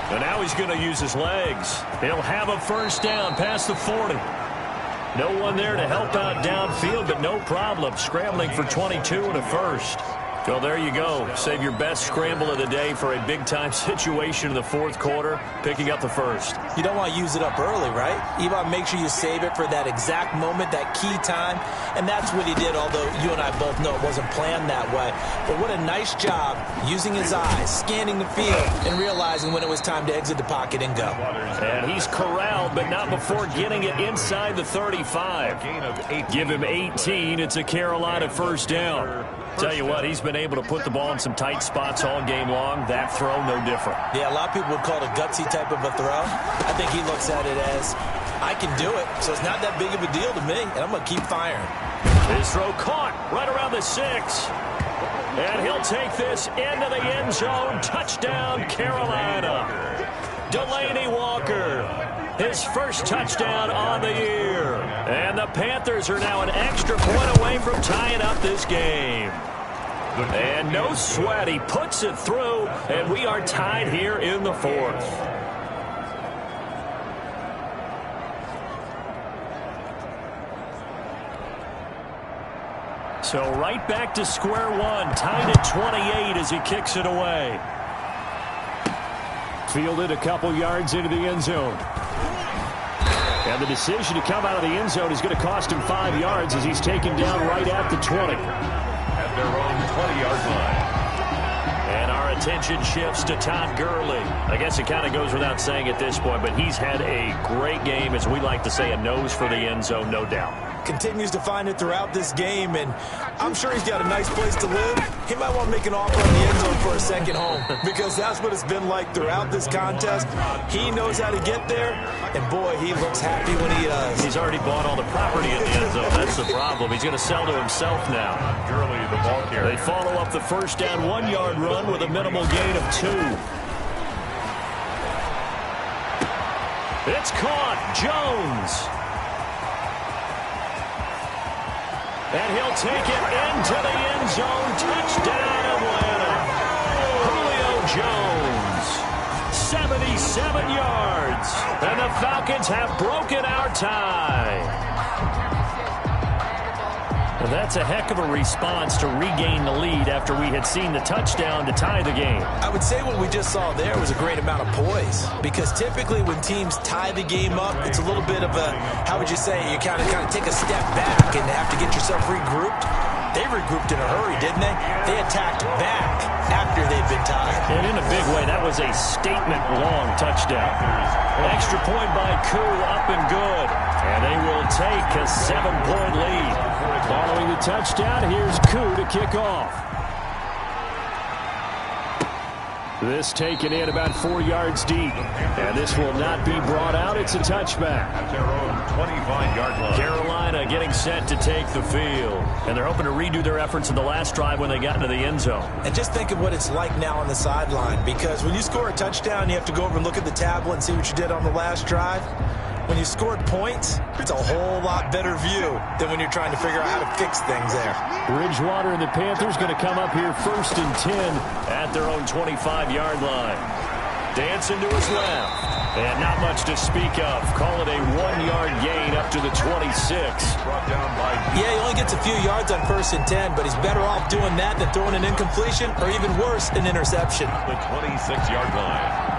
And now he's going to use his legs. He'll have a first down past the 40. No one there to help out downfield, but no problem. Scrambling for 22 and a first. Well, there you go. Save your best scramble of the day for a big-time situation in the 4th quarter, picking up the first. You don't want to use it up early, right? You want to make sure you save it for that exact moment, that key time, and that's what he did, although you and I both know it wasn't planned that way. But what a nice job using his eyes, scanning the field, and realizing when it was time to exit the pocket and go. And he's corralled, but not before getting it inside the 35. Give him 18. It's a Carolina first down. Tell you what, he's been able to put the ball in some tight spots all game long. That throw, no different. Yeah, a lot of people would call it a gutsy type of a throw. I think he looks at it as, I can do it, so it's not that big of a deal to me, and I'm going to keep firing. His throw caught right around the 6. And he'll take this into the end zone. Touchdown, Carolina. Delaney Walker, his first touchdown on the year. And the Panthers are now an extra point away from tying up this game. And no sweat, he puts it through, and we are tied here in the 4th. So right back to square one, tied at 28 as he kicks it away. Fielded a couple yards into the end zone. And the decision to come out of the end zone is going to cost him 5 yards as he's taken down right at the 20. At their own 20-yard line. And our attention shifts to Todd Gurley. I guess it kind of goes without saying at this point, but he's had a great game, as we like to say, a nose for the end zone, no doubt. Continues to find it throughout this game, and I'm sure he's got a nice place to live. He might want to make an offer on the end zone for a second home, because that's what it's been like throughout this contest. He knows how to get there, and boy, he looks happy when he does. He's already bought all the property in the end zone. That's the problem. He's going to sell to himself now. Gurley, the ball carrier. They follow up the first down 1-yard run with a minimal gain of 2. It's caught. Jones. And he'll take it into the end zone. Touchdown, Atlanta. Julio Jones 77 yards. And the Falcons have broken our tie. Well, that's a heck of a response to regain the lead after we had seen the touchdown to tie the game. I would say what we just saw there was a great amount of poise, because typically when teams tie the game up, it's a little bit of a, how would you say, you kind of take a step back and have to get yourself regrouped. They regrouped in a hurry, didn't they? They attacked back after they'd been tied. And in a big way, that was a statement-long touchdown. Extra point by Koo, up and good. And they will take a 7-point lead. Following the touchdown, here's Koo to kick off. This taken in about 4 yards deep. And this will not be brought out. It's a touchback. At their own 25-yard line. Carolina getting set to take the field. And they're hoping to redo their efforts in the last drive when they got into the end zone. And just think of what it's like now on the sideline, because when you score a touchdown, you have to go over and look at the tablet and see what you did on the last drive. When you scored points, it's a whole lot better view than when you're trying to figure out how to fix things there. Bridgewater and the Panthers going to come up here 1st and 10 at their own 25-yard line. Dancing to his left. And not much to speak of. Call it a 1-yard gain up to the 26. Brought down by... Yeah, he only gets a few yards on 1st and 10, but he's better off doing that than throwing an incompletion, or even worse, an interception. The 26-yard line.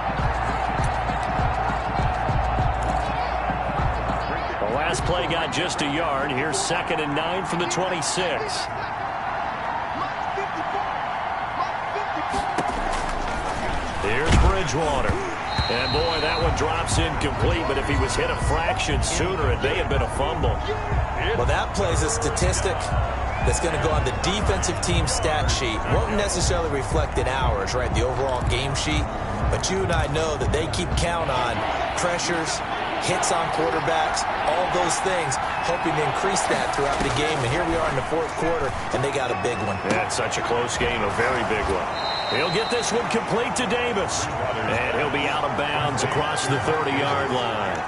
Last play got just a yard. Here's 2nd and 9 from the 26. Here's Bridgewater. And boy, that one drops incomplete, but if he was hit a fraction sooner, it may have been a fumble. Well, that plays a statistic that's going to go on the defensive team stat sheet. Won't necessarily reflect in ours, right, the overall game sheet. But you and I know that they keep count on pressures, hits on quarterbacks, all those things, hoping to increase that throughout the game. And here we are in the 4th quarter, and they got a big one. That's such a close game, a very big one. He'll get this one complete to Davis. And he'll be out of bounds across the 30-yard line.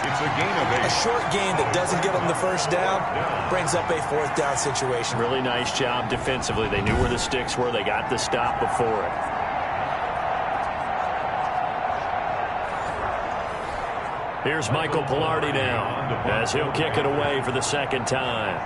It's a gain of 8. A short gain that doesn't get them the first down brings up a 4th down situation. Really nice job defensively. They knew where the sticks were. They got the stop before it. Here's Michael Pilardi now as he'll kick it away for the 2nd time.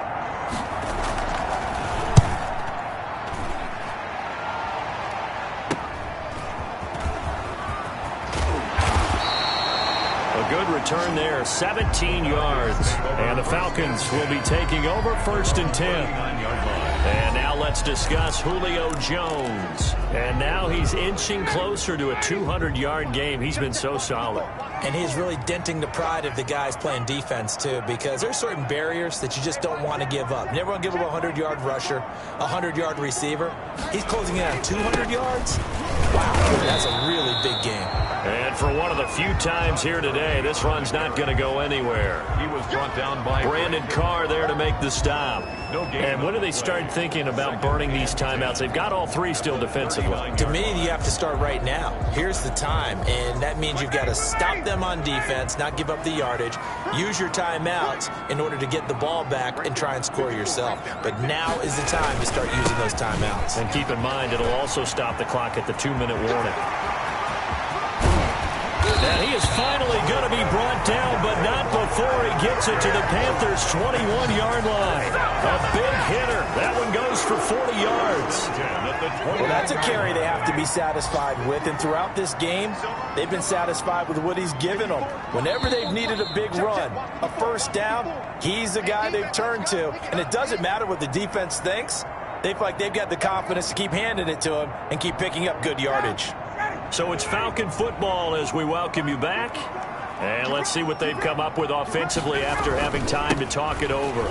A good return there, 17 yards. And the Falcons will be taking over 1st and 10. And now let's discuss Julio Jones. And now he's inching closer to a 200-yard game. He's been so solid. And he's really denting the pride of the guys playing defense, too, because there's certain barriers that you just don't want to give up. You never want to give up a 100-yard rusher, a 100-yard receiver. He's closing in on 200 yards. Wow, that's a really big game. And for one of the few times here today, this run's not going to go anywhere. He was brought down by... Brandon Carr there to make the stop. No gain. And when do they start thinking about burning these timeouts? They've got all 3 still defensively. To me, you have to start right now. Here's the time, and that means you've got to stop them on defense, not give up the yardage, use your timeouts in order to get the ball back and try and score yourself. But now is the time to start using those timeouts. And keep in mind, it'll also stop the clock at the 2-minute warning. And he is finally going to be brought down, but not before he gets it to the Panthers' 21-yard line. A big hitter. That one goes for 40 yards. Well, that's a carry they have to be satisfied with. And throughout this game, they've been satisfied with what he's given them. Whenever they've needed a big run, a 1st down, he's the guy they've turned to. And it doesn't matter what the defense thinks. They feel like they've got the confidence to keep handing it to him and keep picking up good yardage. So it's Falcon football as we welcome you back. And let's see what they've come up with offensively after having time to talk it over.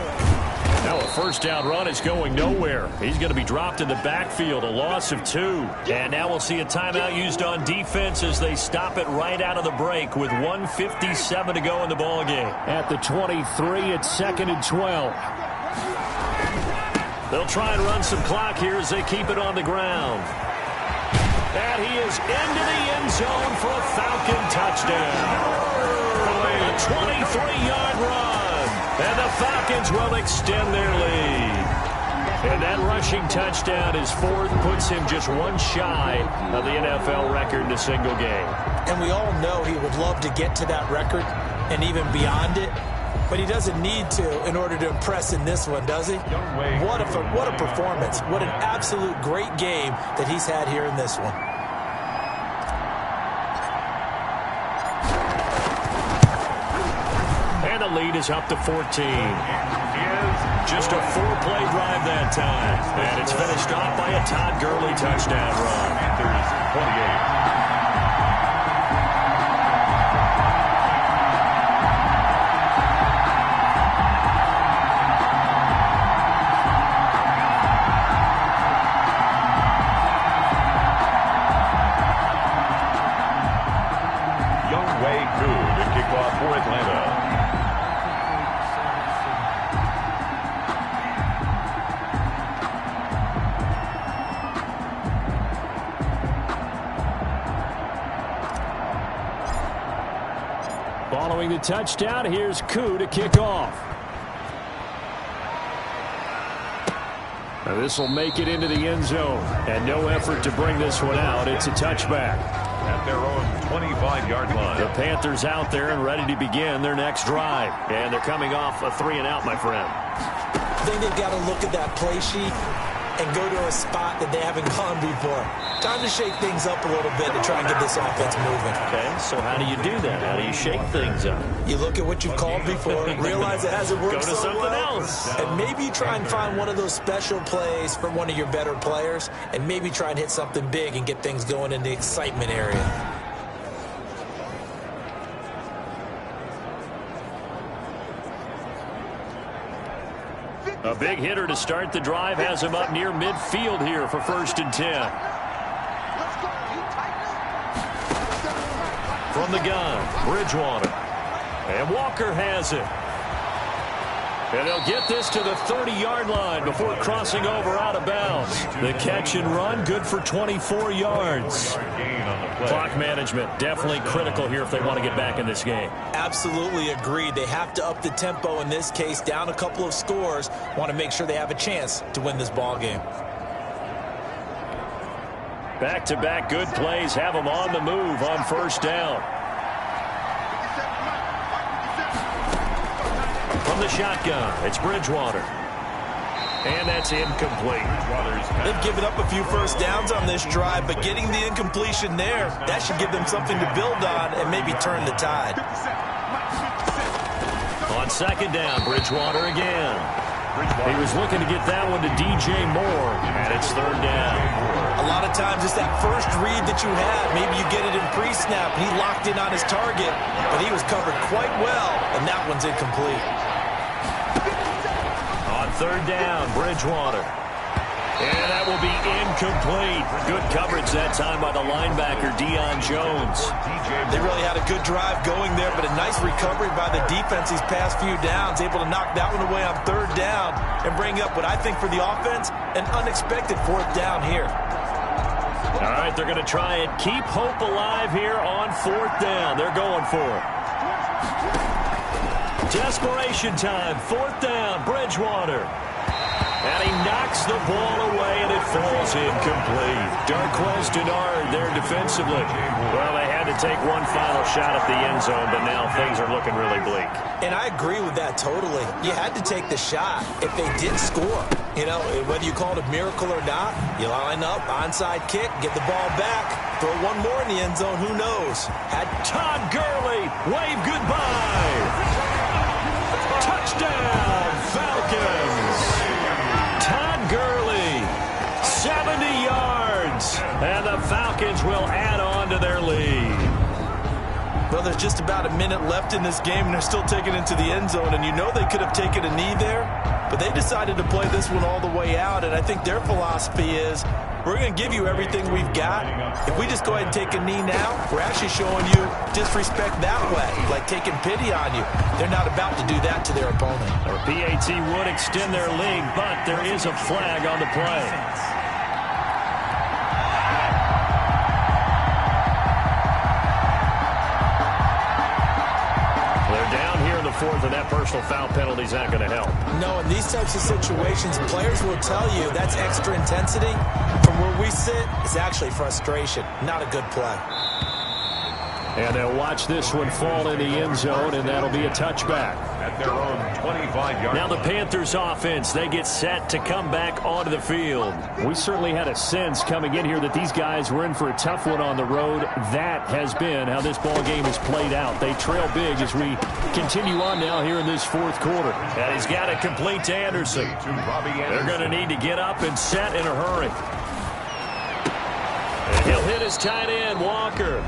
Now a 1st down run is going nowhere. He's going to be dropped in the backfield, a loss of 2. And now we'll see a timeout used on defense as they stop it right out of the break with 1:57 to go in the ballgame. At the 23, it's 2nd and 12. They'll try and run some clock here as they keep it on the ground. And he is into the end zone for a Falcon touchdown. A 23-yard run. And the Falcons will extend their lead. And that rushing touchdown is fourth, puts him just one shy of the NFL record in a single game. And we all know he would love to get to that record and even beyond it, but he doesn't need to in order to impress in this one, does he? What a performance. What an absolute great game that he's had here in this one. And the lead is up to 14. Just a 4-play drive that time. And it's finished off by a Todd Gurley touchdown run. Panthers 28. For Atlanta. Following the touchdown, here's Koo to kick off. Now this will make it into the end zone, and no effort to bring this one out. It's a touchback. At their own 25-yard line. The Panthers out there and ready to begin their next drive. And they're coming off a 3-and-out, my friend. I think they've got to look at that play sheet and go to a spot that they haven't gone before. Time to shake things up a little bit to try and get this offense moving. Okay, so how do you do that? How do you shake things up? You look at what you've called before, realize it hasn't worked Go to so something well, else. and maybe you try and find one of those special plays from one of your better players, and maybe try and hit something big and get things going in the excitement area. A big hitter to start the drive has him up near midfield here for 1st and 10. From the gun, Bridgewater. And Walker has it. And they'll get this to the 30-yard line before crossing over out of bounds. The catch and run, good for 24 yards. Clock management, definitely critical here if they want to get back in this game. Absolutely agreed. They have to up the tempo in this case, down a couple of scores. Want to make sure they have a chance to win this ball game. Back-to-back good plays have them on the move on 1st down. From the shotgun, it's Bridgewater. And that's incomplete. They've given up a few first downs on this drive, but getting the incompletion there, that should give them something to build on and maybe turn the tide. On 2nd down, Bridgewater again. He was looking to get that one to DJ Moore, and it's 3rd down. A lot of times it's that first read that you have. Maybe you get it in pre-snap, and he locked in on his target, but he was covered quite well, and that one's incomplete. On 3rd down, Bridgewater. And that will be incomplete. Good coverage that time by the linebacker, Deion Jones. They really had a good drive going there, but a nice recovery by the defense these past few downs, able to knock that one away on 3rd down and bring up what I think for the offense, an unexpected 4th down here. All right, they're going to try and keep hope alive here on 4th down. They're going for it. Desperation time, 4th down, Bridgewater. And he knocks the ball away, and it falls incomplete. Darquez Denard there defensively. Well, they had to take one final shot at the end zone, but now things are looking really bleak. And I agree with that totally. You had to take the shot if they did score. You know, whether you call it a miracle or not, you line up, onside kick, get the ball back, throw one more in the end zone, who knows? Had Todd Gurley wave goodbye. Touchdown, Falcons. Todd Gurley, 70 yards, and the Falcons will add on to their lead. Well, there's just about a minute left in this game, and they're still taking it to the end zone, and you know they could have taken a knee there, but they decided to play this one all the way out, and I think their philosophy is, we're going to give you everything we've got. If we just go ahead and take a knee now, we're actually showing you disrespect that way, like taking pity on you. They're not about to do that to their opponent. Or PAT would extend their lead, but there is a flag on the play. They're down here in the 4th, and that personal foul penalty is not going to help. No, in these types of situations, players will tell you that's extra intensity. From where we sit, it's actually frustration. Not a good play. And they'll watch this one fall in the end zone, and that'll be a touchback. At their own 25-yard. Now the Panthers offense, they get set to come back onto the field. We certainly had a sense coming in here that these guys were in for a tough one on the road. That has been how this ball game has played out. They trail big as we continue on now here in this fourth quarter. And he's got it complete to Anderson. They're going to need to get up and set in a hurry. And he'll hit his tight end, Walker.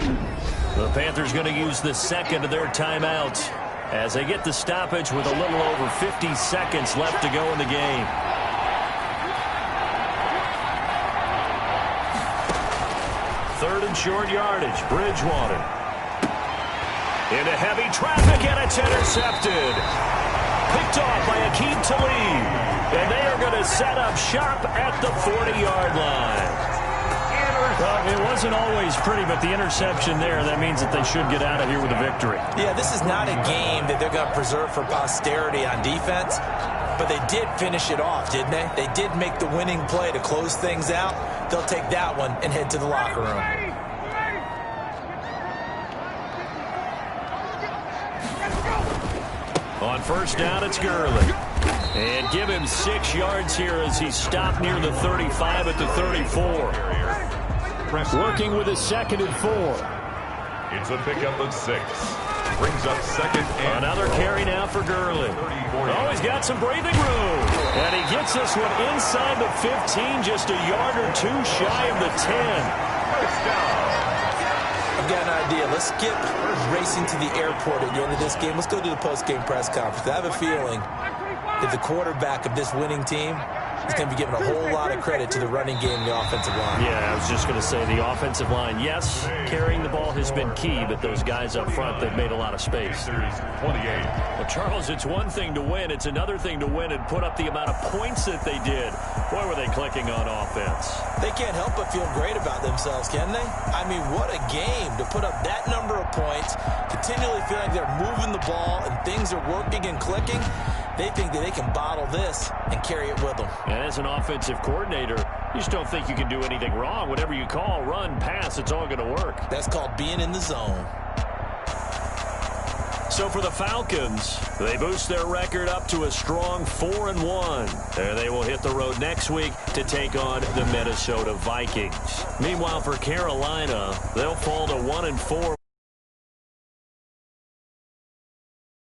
The Panthers going to use the second of their timeouts as they get the stoppage with a little over 50 seconds left to go in the game. Third and short yardage, Bridgewater. Into heavy traffic, and it's intercepted. Picked off by Akeem Talib. And they are going to set up shop at the 40-yard line. Well, it wasn't always pretty, but the interception there, that means that they should get out of here with a victory. Yeah, this is not a game that they're going to preserve for posterity on defense, but they did finish it off, didn't they? They did make the winning play to close things out. They'll take that one and head to the locker room. On first down, it's Gurley. And give him 6 yards here as he stopped near the 35 at the 34. Working with a 2nd and 4. It's a pickup of 6. Brings up second and another carry now for Gurley. Oh, he's got some breathing room. And he gets this one inside the 15, just a yard or 2 shy of the 10. First down. I've got an idea. Let's skip racing to the airport at the end of this game. Let's go to the post-game press conference. I have a feeling that the quarterback of this winning team is going to be giving a whole lot of credit to the running game and the offensive line. Yeah, I was just going to say the offensive line, yes, carrying the ball has been key, but those guys up front, they've made a lot of space. 28. Well, Charles, it's one thing to win. It's another thing to win and put up the amount of points that they did. Boy, were they clicking on offense. They can't help but feel great about themselves, can they? I mean, what a game to put up that number of points, continually feeling they're moving the ball and things are working and clicking. They think that they can bottle this and carry it with them. And as an offensive coordinator, you just don't think you can do anything wrong. Whatever you call, run, pass, it's all going to work. That's called being in the zone. So for the Falcons, they boost their record up to a strong 4-1. And they will hit the road next week to take on the Minnesota Vikings. Meanwhile, for Carolina, they'll fall to 1-4.